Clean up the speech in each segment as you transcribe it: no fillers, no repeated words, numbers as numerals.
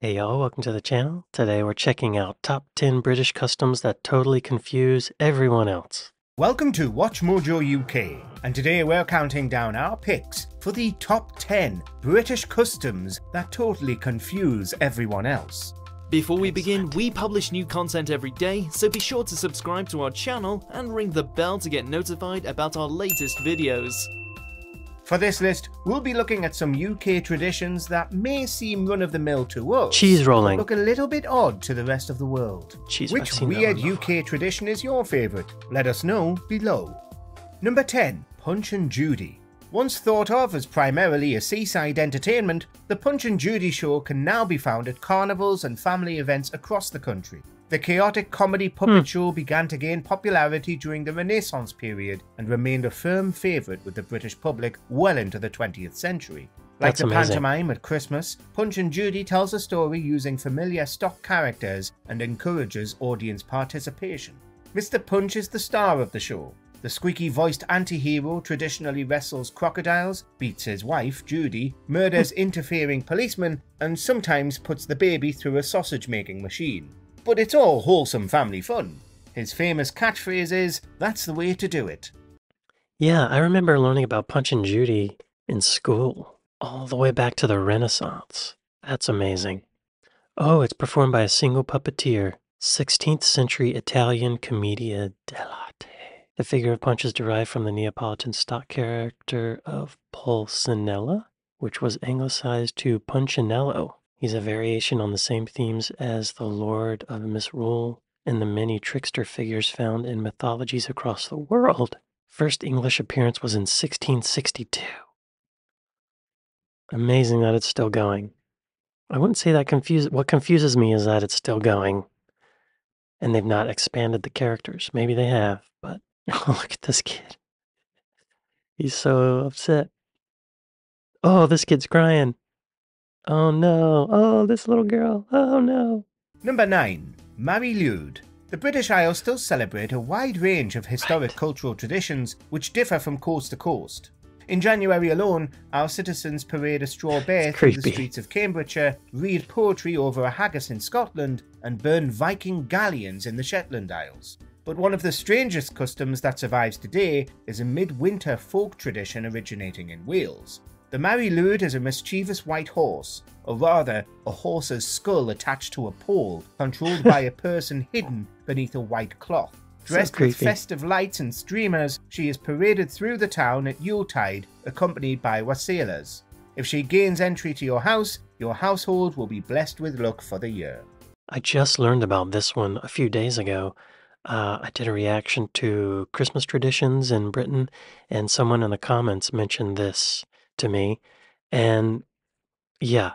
Hey y'all, welcome to the channel. Today we're checking out top 10 British customs that totally confuse everyone else. Welcome to Watch Mojo UK, and today we're counting down our picks for the top 10 British customs that totally confuse everyone else. Before we begin, we publish new content every day, so be sure to subscribe to our channel and ring the bell to get notified about our latest videos. For this list, we'll be looking at some UK traditions that may seem run-of-the-mill to us, Cheese rolling. but look a little bit odd to the rest of the world. Cheese, Which weird UK tradition is your favourite? Let us know below. Number 10. Punch and Judy. Once thought of as primarily a seaside entertainment, the Punch and Judy show can now be found at carnivals and family events across the country. The chaotic comedy puppet show began to gain popularity during the Renaissance period and remained a firm favourite with the British public well into the 20th century. Like That's the amazing. pantomime at Christmas, Punch and Judy tells a story using familiar stock characters and encourages audience participation. Mr. Punch is the star of the show. The squeaky-voiced anti-hero traditionally wrestles crocodiles, beats his wife, Judy, murders interfering policemen, and sometimes puts the baby through a sausage-making machine. But it's all wholesome family fun. His famous catchphrase is, "That's the way to do it." Yeah, I remember learning about Punch and Judy in school, all the way back to the Renaissance. That's amazing. Oh, it's performed by a single puppeteer, 16th century Italian commedia dell'arte. The figure of Punch is derived from the Neapolitan stock character of Pulcinella, which was anglicized to Punchinello. He's a variation on the same themes as the Lord of Misrule and the many trickster figures found in mythologies across the world. First English appearance was in 1662. Amazing that it's still going. I wouldn't say that what confuses me is that it's still going. And they've not expanded the characters. Maybe they have, but oh, look at this kid. He's so upset. Oh, this kid's crying. Oh no, oh this little girl, oh no. Number 9. Mary Ludd. The British Isles still celebrate a wide range of historic cultural traditions which differ from coast to coast. In January alone, our citizens parade a straw bear through the streets of Cambridgeshire, read poetry over a haggis in Scotland, and burn Viking galleons in the Shetland Isles. But one of the strangest customs that survives today is a midwinter folk tradition originating in Wales. The Mary Ludd is a mischievous white horse, or rather, a horse's skull attached to a pole, controlled by a person hidden beneath a white cloth. Dressed with festive lights and streamers, she is paraded through the town at Yuletide, accompanied by wassailas. If she gains entry to your house, your household will be blessed with luck for the year. I just learned about this one a few days ago. I did a reaction to Christmas traditions in Britain, and someone in the comments mentioned this to me, and yeah,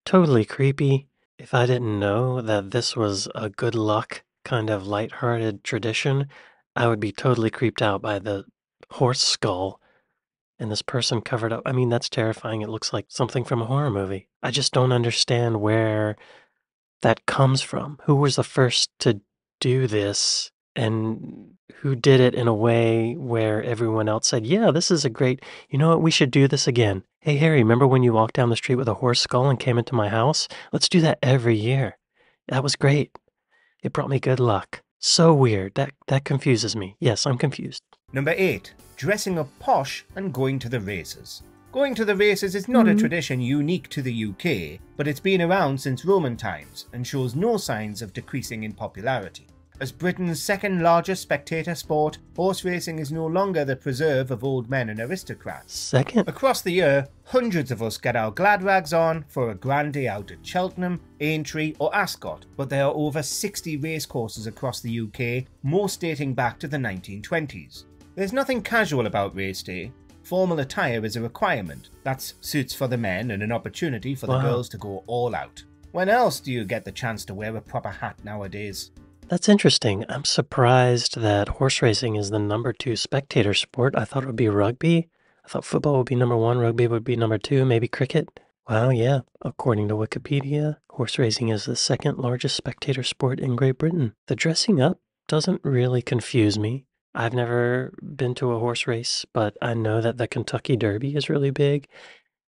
totally creepy. If I didn't know that this was a good luck kind of lighthearted tradition, I would be totally creeped out by the horse skull and this person covered up. I mean, that's terrifying. It looks like something from a horror movie. I just don't understand where that comes from. Who was the first to do this, and who did it in a way where everyone else said, yeah, this is a great, you know what, we should do this again. Hey, Harry, remember when you walked down the street with a horse skull and came into my house? Let's do that every year. That was great. It brought me good luck. So weird. That confuses me. Yes, I'm confused. Number 8. Dressing up posh and going to the races. Going to the races is not a tradition unique to the UK, but it's been around since Roman times and shows no signs of decreasing in popularity. As Britain's second largest spectator sport, horse racing is no longer the preserve of old men and aristocrats. Second? Across the year, hundreds of us get our glad rags on for a grand day out at Cheltenham, Aintree or Ascot, but there are over 60 racecourses across the UK, most dating back to the 1920s. There's nothing casual about race day. Formal attire is a requirement. That's suits for the men and an opportunity for the girls to go all out. When else do you get the chance to wear a proper hat nowadays? That's interesting. I'm surprised that horse racing is the number 2 spectator sport. I thought it would be rugby. I thought football would be number 1, rugby would be number 2, maybe cricket. Wow, yeah. According to Wikipedia, horse racing is the second largest spectator sport in Great Britain. The dressing up doesn't really confuse me. I've never been to a horse race, but I know that the Kentucky Derby is really big,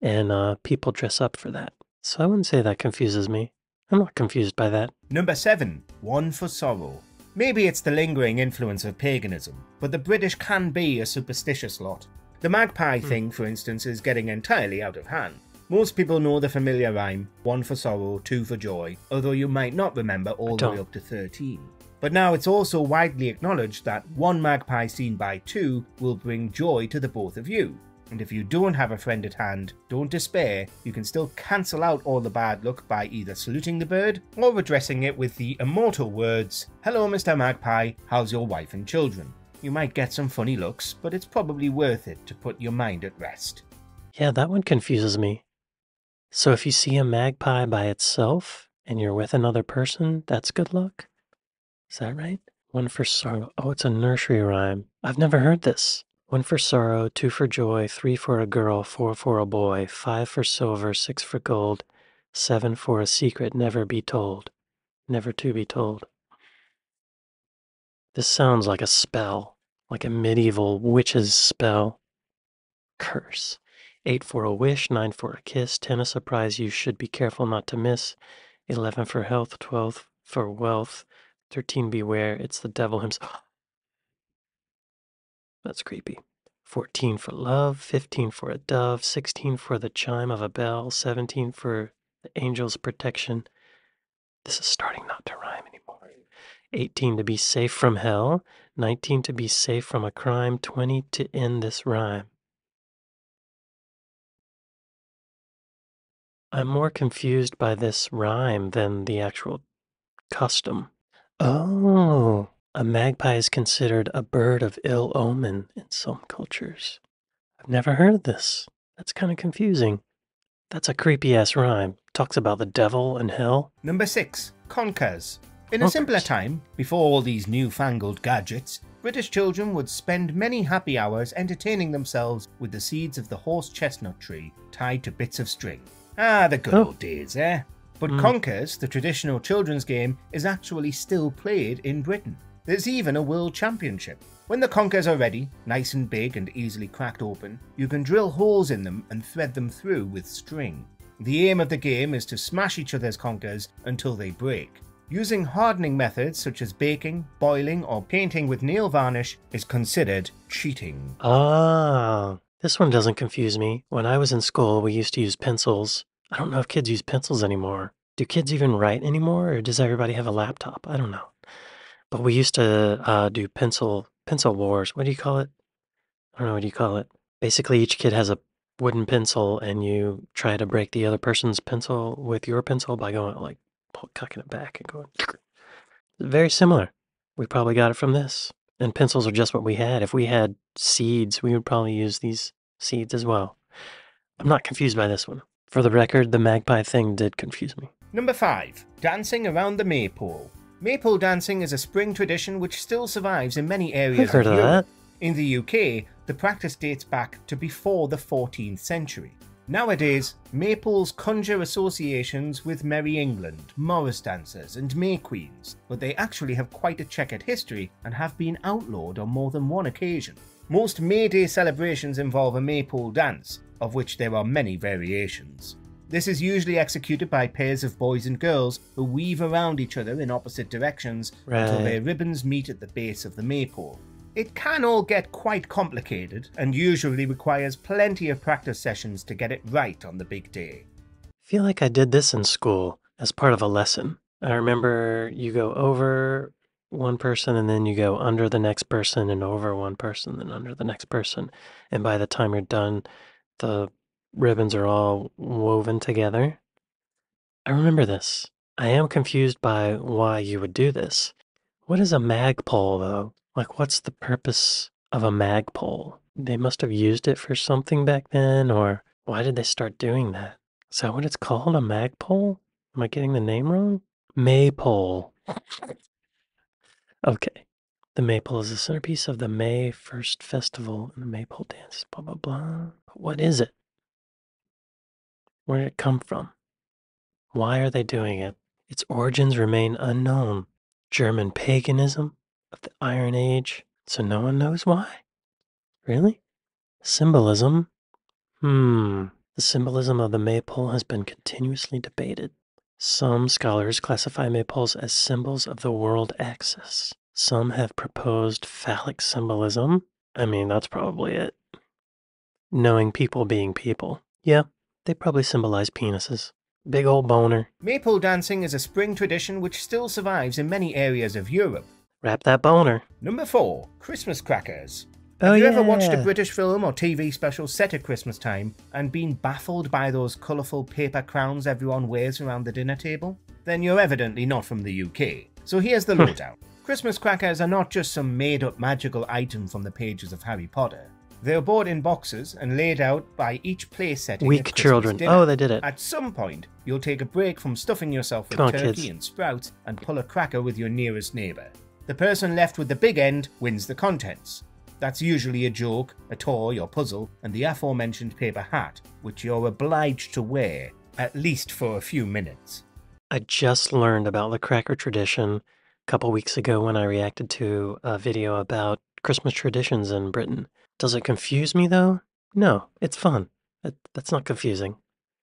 and people dress up for that. So I wouldn't say that confuses me. I'm not confused by that. Number 7. One for sorrow. Maybe it's the lingering influence of paganism, but the British can be a superstitious lot. The magpie thing, for instance, is getting entirely out of hand. Most people know the familiar rhyme, 1 for sorrow, 2 for joy, although you might not remember all the way up to 13. But now it's also widely acknowledged that one magpie seen by 2 will bring joy to the both of you. And if you don't have a friend at hand, don't despair, you can still cancel out all the bad luck by either saluting the bird or addressing it with the immortal words, "Hello Mr. Magpie, how's your wife and children?" You might get some funny looks, but it's probably worth it to put your mind at rest. Yeah, that one confuses me. So if you see a magpie by itself and you're with another person, that's good luck? Is that right? 1 for sorrow. Oh, it's a nursery rhyme. I've never heard this. 1 for sorrow, 2 for joy, 3 for a girl, 4 for a boy, 5 for silver, 6 for gold, 7 for a secret never be told, never to be told. This sounds like a spell, like a medieval witch's spell. Curse. 8 for a wish, 9 for a kiss, 10 a surprise you should be careful not to miss, 11 for health, 12 for wealth, 13 beware, it's the devil himself. That's creepy. 14 for love, 15 for a dove, 16 for the chime of a bell, 17 for the angel's protection. This is starting not to rhyme anymore. 18 to be safe from hell, 19 to be safe from a crime, 20 to end this rhyme. I'm more confused by this rhyme than the actual custom. Oh, a magpie is considered a bird of ill omen in some cultures. I've never heard of this. That's kind of confusing. That's a creepy-ass rhyme. Talks about the devil and hell. Number 6. Conkers. In a simpler time, before all these newfangled gadgets, British children would spend many happy hours entertaining themselves with the seeds of the horse chestnut tree tied to bits of string. Ah, the good old days, eh? But Conkers, the traditional children's game, is actually still played in Britain. There's even a world championship. When the conkers are ready, nice and big and easily cracked open, you can drill holes in them and thread them through with string. The aim of the game is to smash each other's conkers until they break. Using hardening methods such as baking, boiling, or painting with nail varnish is considered cheating. Ah, this one doesn't confuse me. When I was in school, we used to use pencils. I don't know if kids use pencils anymore. Do kids even write anymore, or does everybody have a laptop? I don't know. But we used to do pencil wars. What do you call it? I don't know what you call it. Basically, each kid has a wooden pencil, and you try to break the other person's pencil with your pencil by going like cocking it back and going. Very similar. We probably got it from this. And pencils are just what we had. If we had seeds, we would probably use these seeds as well. I'm not confused by this one. For the record, the magpie thing did confuse me. Number 5. Dancing around the maypole. Maypole dancing is a spring tradition which still survives in many areas I've heard of Europe. that. In the UK, the practice dates back to before the 14th century. Nowadays, maypoles conjure associations with Merry England, Morris dancers, and May Queens, but they actually have quite a checkered history and have been outlawed on more than one occasion. Most May Day celebrations involve a maypole dance, of which there are many variations. This is usually executed by pairs of boys and girls who weave around each other in opposite directions until their ribbons meet at the base of the maypole. It can all get quite complicated and usually requires plenty of practice sessions to get it right on the big day. I feel like I did this in school as part of a lesson. I remember you go over one person and then you go under the next person and over one person and under the next person. And by the time you're done, the ribbons are all woven together. I remember this. I am confused by why you would do this. What is a magpole, though? Like, what's the purpose of a magpole? They must have used it for something back then, or why did they start doing that? Is that what it's called, a magpole? Am I getting the name wrong? Maypole. Okay. The maypole is the centerpiece of the May 1st festival, and the maypole dance, blah, blah, blah. But what is it? Where did it come from? Why are they doing it? Its origins remain unknown. German paganism of the Iron Age, so no one knows why? Really? Symbolism? The symbolism of the maypole has been continuously debated. Some scholars classify maypoles as symbols of the world axis. Some have proposed phallic symbolism. I mean, that's probably it. Knowing people being people. Yeah, they probably symbolize penises. Big old boner. Maypole dancing is a spring tradition which still survives in many areas of Europe. Wrap that boner. Number 4. Christmas crackers. Oh, Have you yeah. ever watched a British film or TV special set at Christmas time and been baffled by those colourful paper crowns everyone wears around the dinner table? Then you're evidently not from the UK. So here's the lowdown. Christmas crackers are not just some made-up magical item from the pages of Harry Potter. They're bought in boxes and laid out by each place setting. Weak children. Oh, they did it. At some point, you'll take a break from stuffing yourself with Come on, turkey kids. and sprouts and pull a cracker with your nearest neighbour. The person left with the big end wins the contents. That's usually a joke, a toy or puzzle, and the aforementioned paper hat, which you're obliged to wear, at least for a few minutes. I just learned about the cracker tradition a couple weeks ago when I reacted to a video about Christmas traditions in Britain. Does it confuse me, though? No, it's fun. That's not confusing.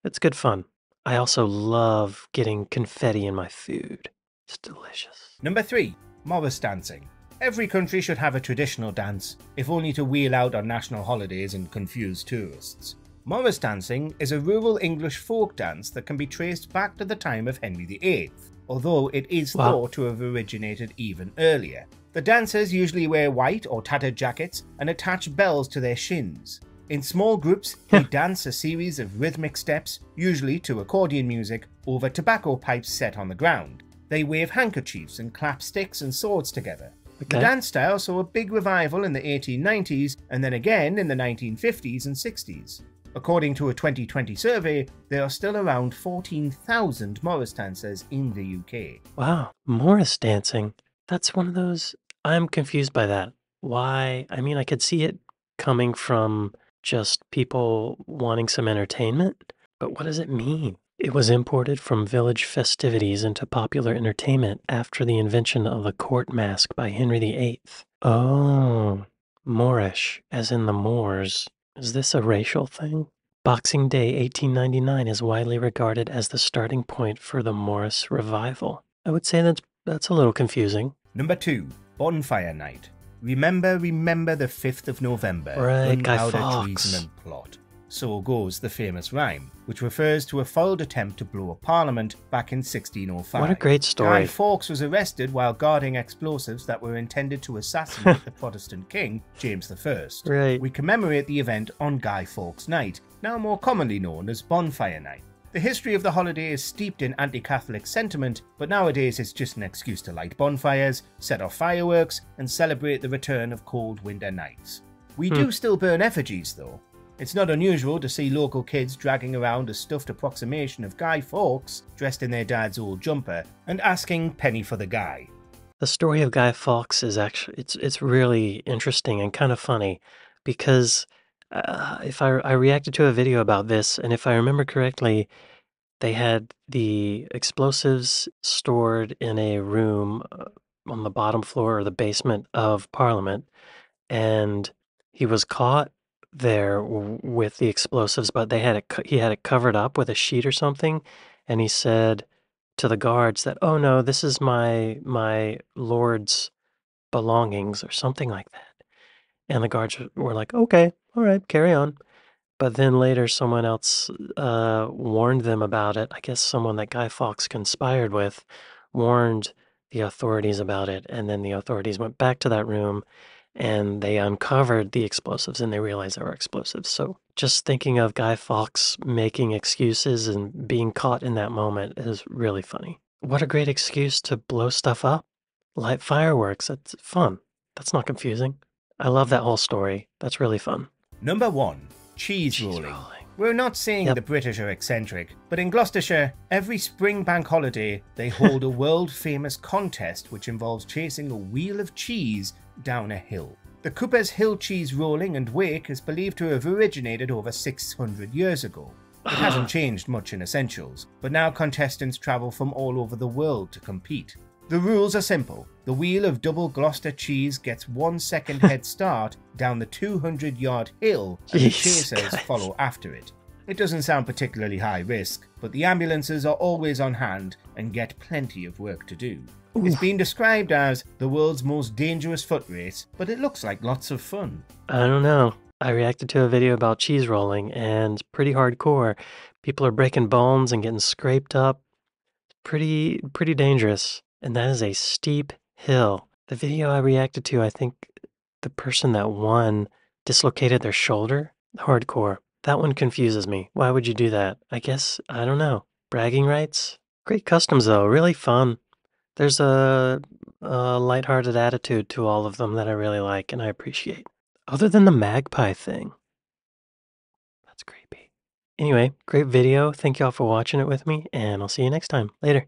It's good fun. I also love getting confetti in my food. It's delicious. Number 3. Morris dancing. Every country should have a traditional dance, if only to wheel out on national holidays and confuse tourists. Morris dancing is a rural English folk dance that can be traced back to the time of Henry VIII, although it is thought to have originated even earlier. The dancers usually wear white or tattered jackets and attach bells to their shins. In small groups, they dance a series of rhythmic steps, usually to accordion music, over tobacco pipes set on the ground. They wave handkerchiefs and clap sticks and swords together. The dance style saw a big revival in the 1890s and then again in the 1950s and 60s. According to a 2020 survey, there are still around 14,000 Morris dancers in the UK. Wow, Morris dancing. That's one of those... I'm confused by that. Why? I mean, I could see it coming from just people wanting some entertainment, but what does it mean? It was imported from village festivities into popular entertainment after the invention of the court mask by Henry VIII. Oh, Moorish, as in the Moors. Is this a racial thing? Boxing Day 1899 is widely regarded as the starting point for the Morris revival. I would say that's a little confusing. Number 2. Bonfire Night. Remember the 5th of November. Right, Guy Gunpowder, Fawkes. treason and plot. So goes the famous rhyme, which refers to a foiled attempt to blow a parliament back in 1605. What a great story. Guy Fawkes was arrested while guarding explosives that were intended to assassinate the Protestant king, James I. Right. We commemorate the event on Guy Fawkes Night, now more commonly known as Bonfire Night. The history of the holiday is steeped in anti-Catholic sentiment, but nowadays it's just an excuse to light bonfires, set off fireworks, and celebrate the return of cold winter nights. We do still burn effigies though. It's not unusual to see local kids dragging around a stuffed approximation of Guy Fawkes dressed in their dad's old jumper and asking penny for the guy. The story of Guy Fawkes is actually, it's really interesting and kind of funny because if I reacted to a video about this, and if I remember correctly, they had the explosives stored in a room on the bottom floor or the basement of Parliament, and he was caught there with the explosives, but he had it covered up with a sheet or something, and he said to the guards that, "Oh no, this is my lord's belongings," or something like that. And the guards were like, "Okay, all right, carry on." But then later someone else warned them about it. I guess someone that Guy Fawkes conspired with warned the authorities about it, and then the authorities went back to that room and they uncovered the explosives and they realized there were explosives. So just thinking of Guy Fawkes making excuses and being caught in that moment is really funny. What a great excuse to blow stuff up. Light fireworks, that's fun. That's not confusing. I love that whole story. That's really fun. Number 1. Cheese rolling. We're not saying the British are eccentric, but in Gloucestershire, every spring bank holiday, they hold a world-famous contest which involves chasing a wheel of cheese down a hill. The Cooper's Hill cheese rolling and wake is believed to have originated over 600 years ago. It hasn't changed much in essentials, but now contestants travel from all over the world to compete. The rules are simple. The wheel of double Gloucester cheese gets 1 second head start down the 200-yard hill and the chasers follow after it. It doesn't sound particularly high risk, but the ambulances are always on hand and get plenty of work to do. Ooh. It's been described as the world's most dangerous foot race, but it looks like lots of fun. I don't know. I reacted to a video about cheese rolling, and it's pretty hardcore. People are breaking bones and getting scraped up. Pretty dangerous. And that is a steep hill. The video I reacted to, I think the person that won dislocated their shoulder. Hardcore. That one confuses me. Why would you do that? I guess, I don't know. Bragging rights? Great customs though, really fun. There's a lighthearted attitude to all of them that I really like and I appreciate. Other than the Magpie thing. That's creepy. Anyway, great video. Thank y'all for watching it with me, and I'll see you next time. Later.